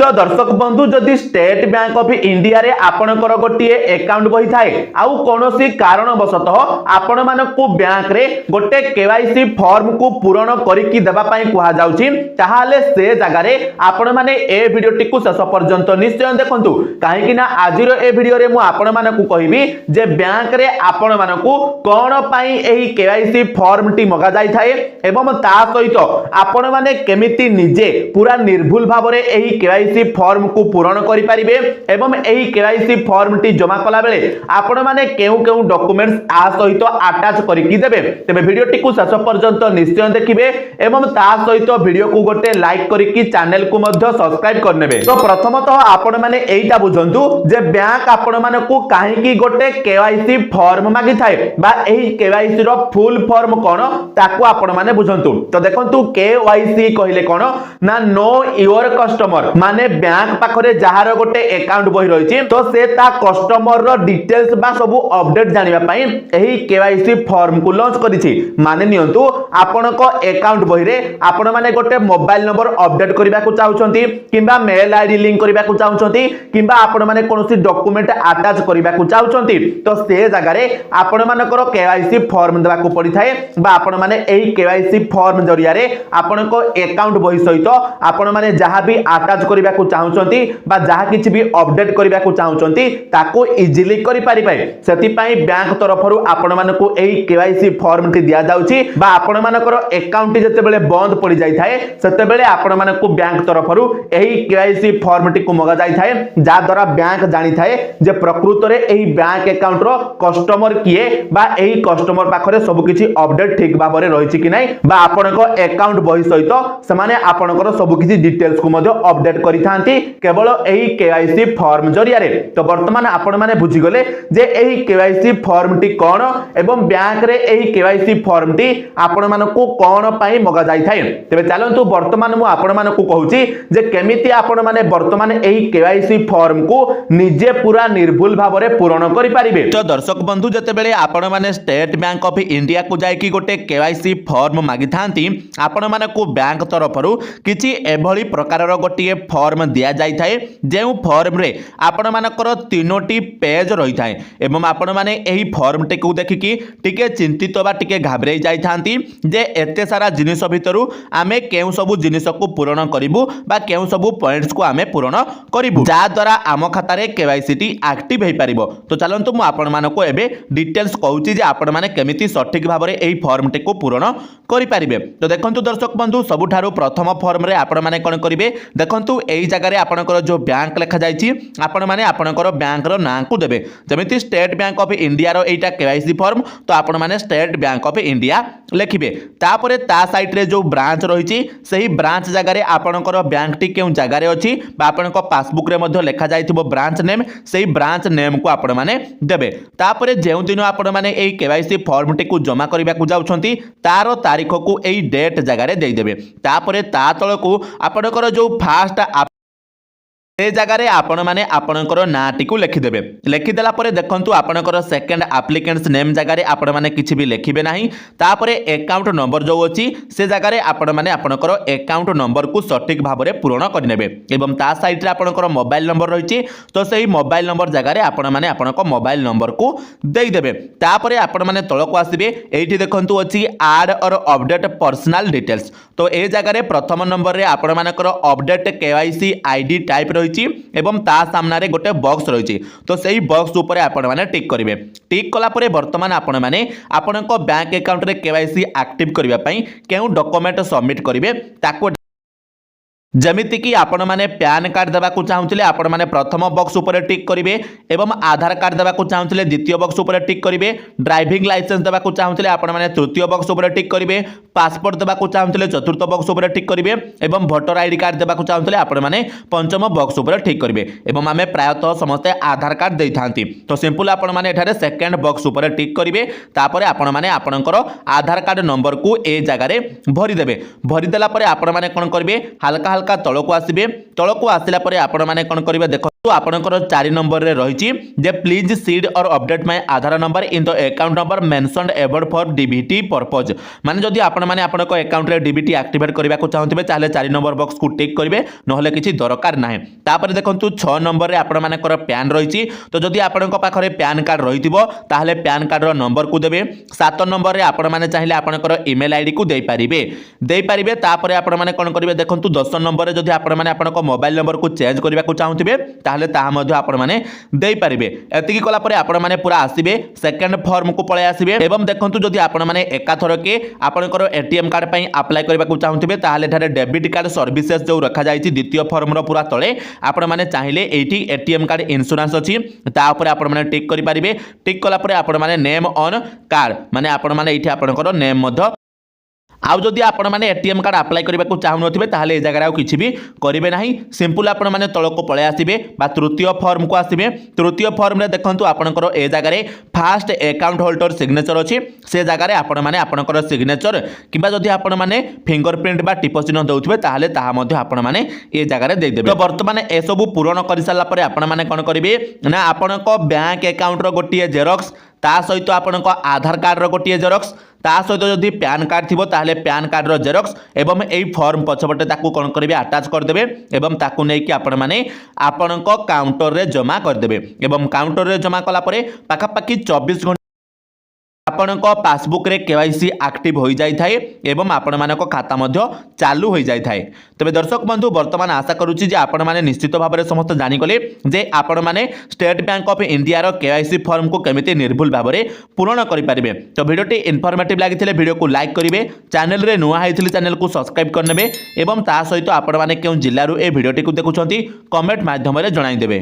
तो दर्शक बंधु जदि स्टेट बैंक ऑफ इंडिया रे आपणकर गोटे अकाउंट बही थाए आउ कोनोसी कारणवशतः आपण मानकु बैंक रे गोटे केवाईसी फॉर्म को पूरण करिकि देबा पई कुहा जाउची ताहाले से जगह रे आपण माने ए वीडियोटी को शेष पर्यंत निश्चय देखंतु काहे कि ना आजिर ए वीडियो रे मु आपण मानकु कहिबी जे बैंक रे आपण मानकु कोन पई एही केवाईसी फॉर्म टी मगा जाई थाए एवं ता सहित आपण माने केमिति निजे पूरा निर्भुल भाव रे एही केवाईसी फॉर्म को पूरण करि परिबे एवं एही केवाईसी फॉर्म टी जमा कला बेले आपण माने केउ केउ डॉक्यूमेंट्स आ सहित अटैच करिकि देबे तेबे वीडियोटी को शेष पर्यंत निश्चय देखिबे एवं ता सहित वीडियो को गोटे लाइक करिकि चैनल को मध्य सब्सक्राइब करनेबे। तो प्रथमतः आपण माने एइटा बुझंतु जे बैंक आपण माने को काहे कि गोटे केवाईसी फॉर्म मागी थाए बा एही केवाईसी रो फुल फॉर्म कोन ताको आपण माने बुझंतु। तो देखंतु केवाईसी कहिले कोन ना नो योर कस्टमर माने बैंक पाखरे जहार गोटे अकाउंट बही रहिछि तो से ता कस्टमर रो डिटेल्स बा सब अपडेट जानिबा पई एही केवाईसी फॉर्म को लॉन्च करिछि। माने नियंतु आपनको अकाउंट बही रे आपण माने गोटे मोबाइल नंबर अपडेट करबा को चाहुछंती किबा मेल आईडी लिंक करबा को चाहुछंती किबा आपण माने कोनोसी डॉक्यूमेंट अटैच करबा को चाहुछंती तो से जगह रे आपण मानकर केवाईसी फॉर्म देबा को पड़ी थाए बा आपण माने एही केवाईसी फॉर्म जरिया रे आपनको अकाउंट बही सहित आपण माने जहां भी अटैच करबा को चाहुछंती बा जहां किछि भी अपडेट करबा को चाहुछंती ताको इजीली करि परिबे। सेति पई बैंक तरफरु आपण मानको एही केवाईसी फॉर्म टी दिया जाउची बा आपण मानकर अकाउंट जते बेले बंद पड़ी जाई थाए सेते बेले आपण मानको बैंक तरफरु एही केवाईसी फॉर्म टी को मगा जाई थाए जा द्वारा बैंक जानि थाए जे प्रकृत रे एही बैंक अकाउंट रो कस्टमर किए बा एही कस्टमर पाखरे सब किछि अपडेट ठीक भाबरे रहिछि कि नै बा आपनको अकाउंट बही सहित समाने आपनकर सब किछि डिटेल्स को मध्य अपडेट करि थांती केवल एही केवाईसी फॉर्म जरिया रे। तो वर्तमान आपण माने बुझी गले जे एही केवाईसी फॉर्म टी कोन एवं बैंक रे एही केवाईसी फॉर्म टी आपण मानको कोन पई मगा जाई थाए। तबे चलंतु वर्तमान मु आपण मानको कहूची जे केमिति आपण माने वर्तमान एही केवाईसी फॉर्म को निजे पूरा निर्भुल भाव रे पूर्ण करि परिबे। तो दर्शक बंधु जते बेले आपण माने स्टेट बैंक ऑफ इंडिया को जाय कि गोटे केवाईसी फॉर्म मागी थांती आपण मानको बैंक तरफरु किछि एभली प्रकार रो गोटे फॉर्म दिया जाई थाए जेउ फॉर्म रे आपण मानकर तीनोटी पेज रही थाए एवं आपण माने एही फॉर्म टे को देखिकि टिके चिंतित बा टिके घाबरे जाई थांती जे एते सारा जिनिस भितरु आमे केउ सब जिनिस को पूर्ण करिवु बा केउ सब पॉइंट्स को आमे पूर्ण करिवु जा द्वारा आम खाता रे केवाईसी टी एक्टिव हे परिबो। तो चलंतु मु आपण मानको एबे डिटेल्स कहूची जे आपण माने केमिति सठिक भाबरे एही फॉर्म टे को पूर्ण करि परिबे। तो देखंतु दर्शक बंधु सबुठारु प्रथम फॉर्म रे आपण माने कोन करिवे देखंतु एही जगह रे आपनकर जो बैंक लेखा जाईची आपण माने आपनकर बैंक रो नाम को देबे जेमिति state Bank of India row Etah KYC form तो आपण माने स्टेट बैंक ऑफ इंडिया लेखिबे तापरे ता साइड रे जो ब्रांच रहिची सही ब्रांच जगह रे आपनकर बैंक टी केउ जगह रे अछि बा आपनकर पासबुक रे मध्ये लेखा जाईथिबो ब्रांच नेम सही ब्रांच नेम को आपण माने देबे। तापरे जेउ दिन आपण माने एही केवाईसी फॉर्म टी को जमा करबा को जाउछंती तारो तारीख को एही डेट जगह रे देई देबे। तापरे ता तळ को आपनकर जो फास्ट से जगह रे आपण माने आपनकर नाटी को लिखि देबे। लिखि देला परे देखंतु आपनकर सेकंड एप्लीकेंट्स नेम जगह रे आपण माने किछि भी लिखिबे नाही तापरे अकाउंट नंबर जो अछि से जगह रे आपण माने आपनकर अकाउंट नंबर को सठिक भाव रे पूर्ण कर नेबे एवं ता साइड रे आपनकर मोबाइल नंबर रहिछि तो सेही मोबाइल नंबर जगह रे आपण माने आपनकर मोबाइल नंबर को देई देबे। तापरे आपण माने तळ को आसीबे एठी देखंतु अछि ऐड और अपडेट पर्सनल डिटेल्स तो ए जगह रे प्रथम नंबर रे आपण मानकर अपडेट केवाईसी आईडी टाइप एवं ता सामना रे गोटे बॉक्स रही तो सही बॉक्स ऊपर आपण माने टिक करिवे। टिक कला परे वर्तमान आपण माने आपनको बैंक अकाउंट रे केवाईसी एक्टिव करबा पई केउ डॉक्यूमेंट सबमिट करिवे ताको जमिति कि आपण माने पैन कार्ड देबा को चाहुतिले आपण माने प्रथम बॉक्स ऊपर टिक करिवे एवं आधार कार्ड देबा को चाहुतिले द्वितीय बॉक्स ऊपर टिक करिवे ड्राइविंग लाइसेंस देबा को चाहुतिले आपण माने तृतीय बॉक्स ऊपर टिक करिवे पासपोर्ट देबा को चाहुतिले चतुर्थ बॉक्स ऊपर टिक करिवे एवं वोटर आईडी कार्ड देबा को चाहुतिले आपण माने पंचम बॉक्स ऊपर टिक करिवे एवं आमे प्रायतः समस्त आधार कार्ड देई थांती तो सिंपल आपण माने एठारे सेकंड बॉक्स ऊपर टिक करिवे तापरे आपण माने आपनकर आधार कार्ड नंबर को ए जगह रे भरि देबे। भरि देला परे आपण माने कोन करिवे हल्का हल्का तळ को आसीबे तळ को आसिला परे आपण माने कोन करिवे देखो तो आपनकर 4 नंबर रे रही जे प्लीज सीड और update my Aadhaar number in the account number mentioned above for DBT purpose माने जदि आपण माने आपनक अकाउंट रे डीबीटी एक्टिवेट करबा को चाहथिबे ताले 4 नंबर बॉक्स को टिक करिवे नहले किछि दरकार नाही। तापर देखंतु 6 नंबर रे आपण मानकर पैन रही तो जदि आपनक पाखरे पैन कार्ड रहितिबो ताले पैन कार्ड रो नंबर को देबे। 7 नंबर रे आपण माने चाहिले आपनकर ईमेल आईडी को देई परिबे तापर आपण माने कोन करिवे देखंतु 10 नंबर रे जदि आपण माने आपनक मोबाइल नंबर को चेंज करबा को चाहथिबे ताले ताहा मध्य आपण माने देई परिबे। एतिकी कला परे आपण माने पूरा आसीबे सेकंड फॉर्म को पळे आसीबे एवं देखंतु जदि आपण माने एका थर के आपनकर एटीएम कार्ड पई अप्लाई करबा को चाहथिबे ताले थारे डेबिट कार्ड सर्विसेज जो रखा जायछि द्वितीय फॉर्म रो पूरा तळे आपण माने चाहिले एठी एटीएम कार्ड इंश्योरेंस अछि ता ऊपर आपण माने टिक करि परिबे। टिक कला परे आपण माने नेम ऑन कार्ड माने आपण माने एठी आपनकर नेम मध्य आउ जदि आपण माने एटीएम कार्ड अप्लाई करबा को चाहू नथिबे ताले ए जगह किछि भी करिवे नाही। सिंपल आपण माने तळ को पळे आसीबे बा तृतीय फॉर्म को आसीबे। तृतीय फॉर्म रे देखंतु आपनकर ए जगह रे फास्ट अकाउंट होल्डर सिग्नेचर अछि से जगह रे आपण माने आपनकर सिग्नेचर किबा जदि आपण माने फिंगरप्रिंट बा टिप चिन्ह दउथबे ताले ताहा मध्ये आपण माने ए जगह रे देइ देबे। तो वर्तमान ए सब पूर्ण करि साला परे आपण माने कोन करिवे ना आपनको बैंक अकाउंट रो गोटिए जेरॉक्स ता सहित आपनको आधार कार्ड रो गोटिए जेरॉक्स ता सहित जदि पैन कार्ड थिबो ताले पैन कार्ड रो जेरॉक्स एवं एई फॉर्म पछपटे ताकू कोन करिवे अटैच कर देबे एवं ताकू नै कि आपण माने आपनको काउंटर रे जमा कर देबे एवं काउंटर रे जमा कला परे पाखा पाखी 24 घंटा आपनको पासबुक रे केवाईसी एक्टिव हो जाई थाए एवं आपण मानको खाता मध्य चालू हो जाई थाए। तबे दर्शक बंधु वर्तमान आशा करूची जे आपण माने निश्चित भाव में समस्त जानि गले जे आपण माने स्टेट बैंक ऑफ इंडिया रो केवाईसी फॉर्म को केमिति निर्भुल भाव में पूर्ण करि परिबे। तो वीडियोटी इन्फॉर्मेटिव लागिथिले वीडियो को लाइक करिवे चैनल रे नुआ हैथिले चैनल को सब्सक्राइब करनेबे एवं ता सहित आपण माने केउ जिल्ला रो ए वीडियोटी को देखुछंती कमेंट माध्यम रे जणाई देबे।